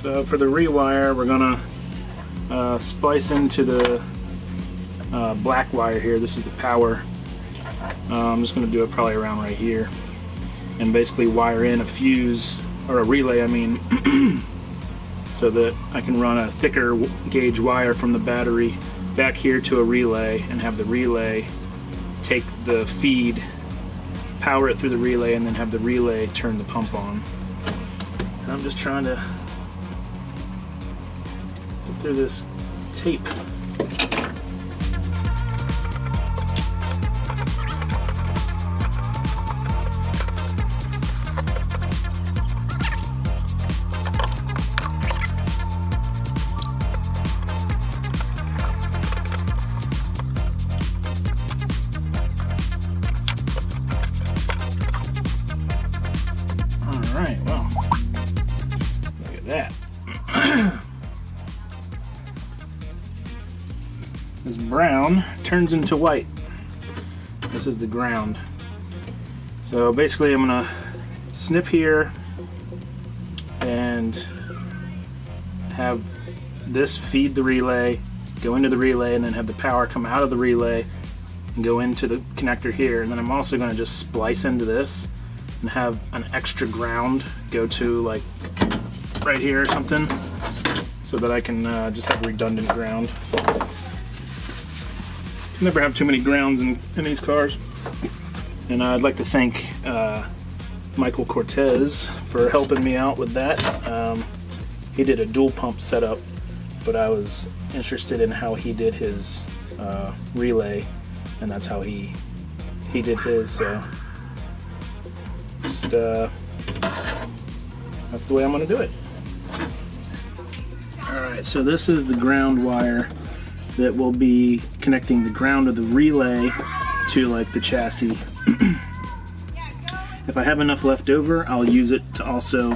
So for the rewire, we're gonna splice into the black wire here. This is the power. I'm just gonna do it probably around right here, and basically wire in a fuse, or a relay I mean, so that I can run a thicker gauge wire from the battery back here to a relay, and have the relay take the feed, power it through the relay, and then have the relay turn the pump on. I'm just trying to get through this tape. Alright, well, look at that. This brown turns into white. This is the ground. So basically I'm gonna snip here and have this feed the relay, go into the relay, and then have the power come out of the relay and go into the connector here. And then I'm also gonna just splice into this and have an extra ground go to like right here or something, so that I can just have redundant ground. Never have too many grounds in these cars. And I'd like to thank Michael Cortez for helping me out with that. He did a dual pump setup, but I was interested in how he did his relay, and that's how he did his. So just that's the way I'm gonna do it. Alright, so this is the ground wire that will be connecting the ground of the relay to like the chassis. If I have enough left over, I'll use it to also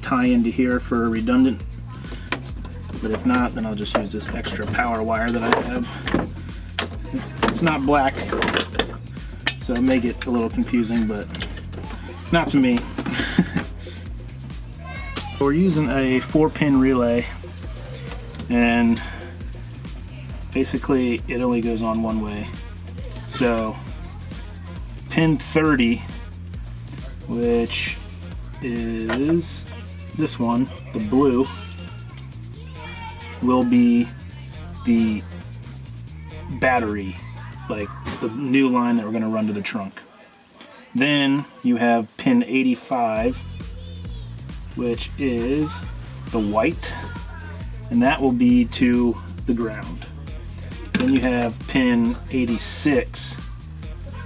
tie into here for a redundant, but if not, then I'll just use this extra power wire that I have. It's not black, so it may get a little confusing, but not to me. We're using a 4-pin relay, and basically it only goes on one way. So pin 30, which is this one, the blue, will be the battery, like the new line that we're going to run to the trunk. Then you have pin 85, which is the white, and that will be to the ground. Then you have pin 86,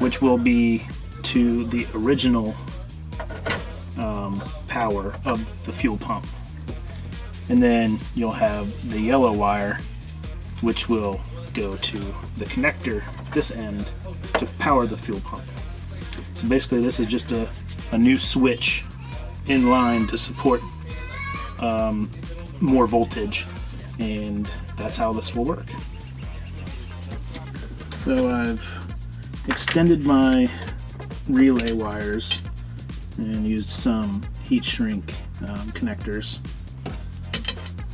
which will be to the original power of the fuel pump. And then you'll have the yellow wire, which will go to the connector, this end, to power the fuel pump. So basically this is just a new switch in line to support more voltage, and that's how this will work. So I've extended my relay wires and used some heat shrink connectors,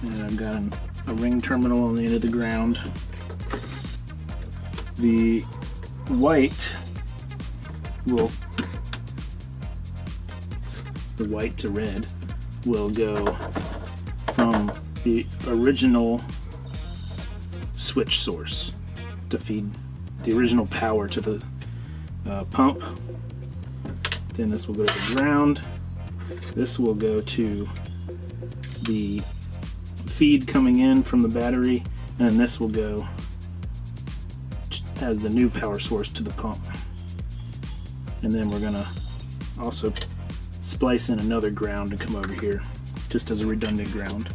and I've got a ring terminal on the end of the ground. The white to red will go from the original switch source to feed the original power to the pump. Then this will go to the ground. This will go to the feed coming in from the battery, and this will go as the new power source to the pump. And then we're gonna also splice in another ground to come over here, just as a redundant ground.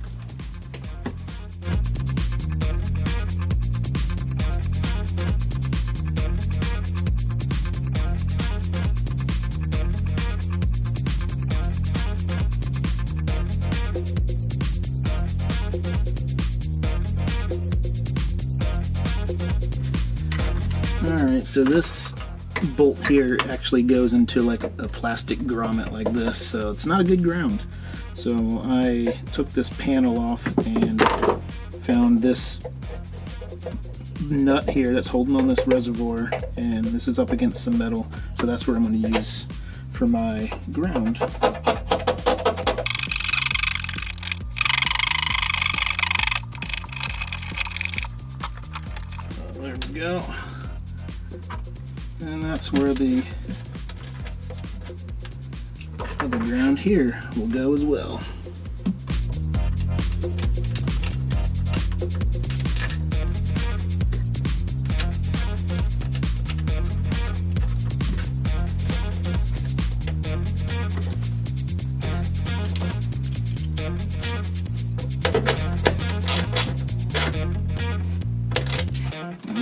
Alright, so this bolt here actually goes into like a plastic grommet like this, so it's not a good ground. So I took this panel off and found this nut here that's holding on this reservoir, and this is up against some metal, so that's what I'm going to use for my ground. There we go. And that's where the ground here will go as well.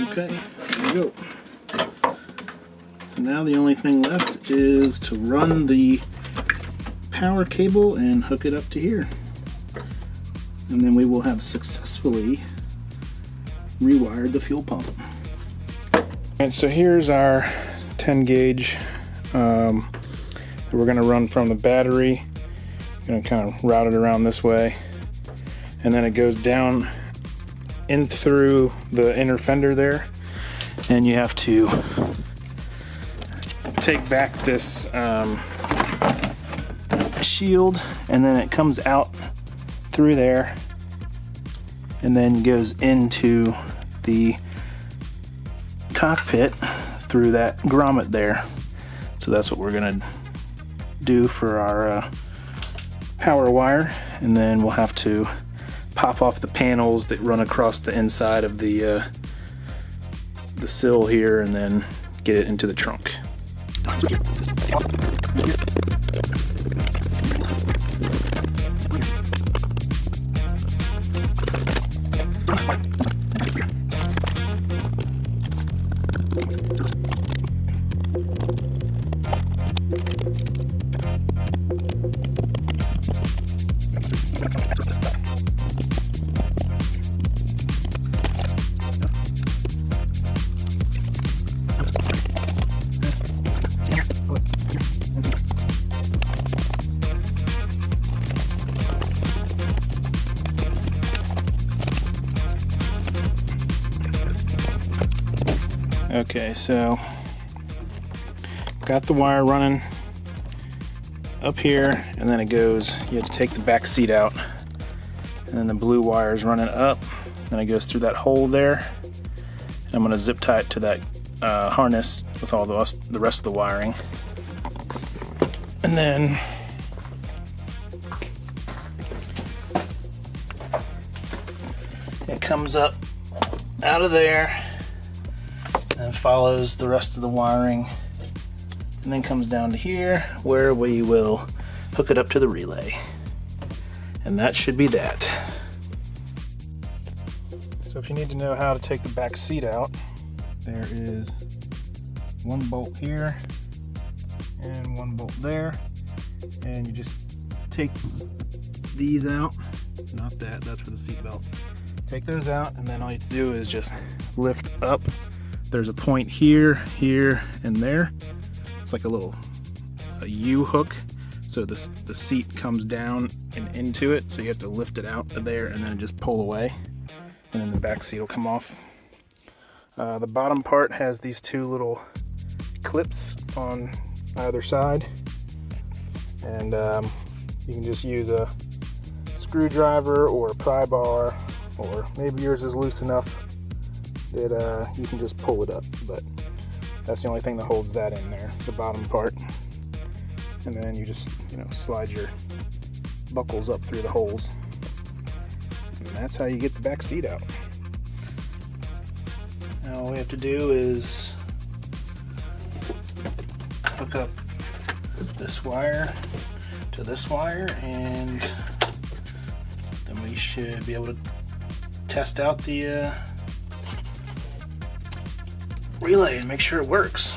Okay, there we go. So now the only thing left is to run the power cable and hook it up to here. And then we will have successfully rewired the fuel pump. And so here's our 10 gauge that we're going to run from the battery. Going to kind of route it around this way. And then it goes down in through the inner fender there, and you have to take back this shield, and then it comes out through there and then goes into the cockpit through that grommet there. So that's what we're gonna do for our power wire, and then we'll have to pop off the panels that run across the inside of the sill here, and then get it into the trunk. Okay, so got the wire running up here, and then it goes, you have to take the back seat out, and then the blue wire is running up, and it goes through that hole there, and I'm going to zip tie it to that harness with all the rest of the wiring. And then it comes up out of there and follows the rest of the wiring, and then comes down to here where we will hook it up to the relay. And that should be that. So if you need to know how to take the back seat out, there is one bolt here and one bolt there, and you just take these out. Not that, that's for the seat belt. Take those out, and then all you have to do is just lift up. There's a point here, here, and there. It's like a U hook, so the seat comes down and into it, so you have to lift it out of there and then just pull away, and then the back seat will come off. The bottom part has these two little clips on either side, and you can just use a screwdriver or a pry bar, or maybe yours is loose enough that you can just pull it up, but that's the only thing that holds that in there, the bottom part. And then you just, slide your buckles up through the holes, and that's how you get the back seat out. Now all we have to do is hook up this wire to this wire, and then we should be able to test out the relay and make sure it works.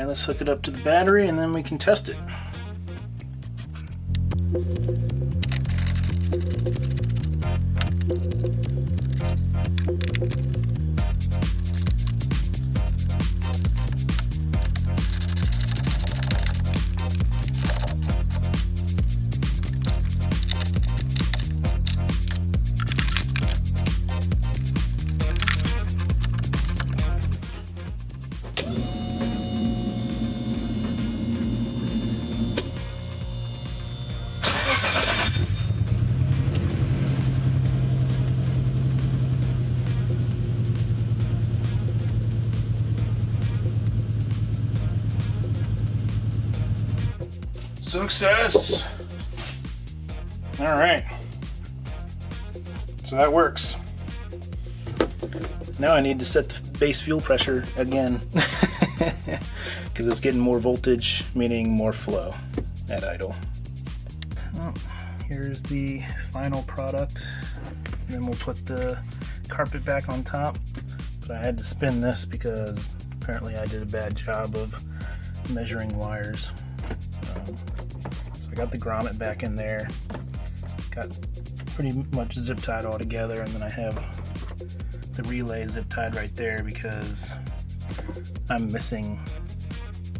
Alright, let's hook it up to the battery and then we can test it. Success! Alright. So that works. Now I need to set the base fuel pressure again. Because it's getting more voltage, meaning more flow at idle. Well, here's the final product. And then we'll put the carpet back on top. But I had to spin this because apparently I did a bad job of measuring wires. So I got the grommet back in there, got pretty much zip tied all together, and then I have the relay zip tied right there because I'm missing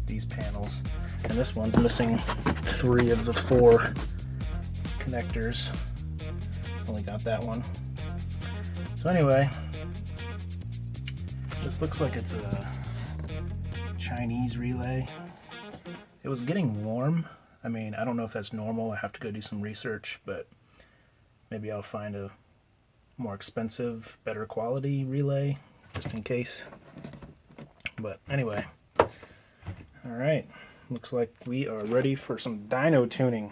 these panels, and this one's missing 3 of the 4 connectors. Only got that one. So anyway, this looks like it's a Chinese relay. It was getting warm. I mean, I don't know if that's normal. I have to go do some research, but maybe I'll find a more expensive, better quality relay just in case. But anyway, all right, looks like we are ready for some dyno tuning.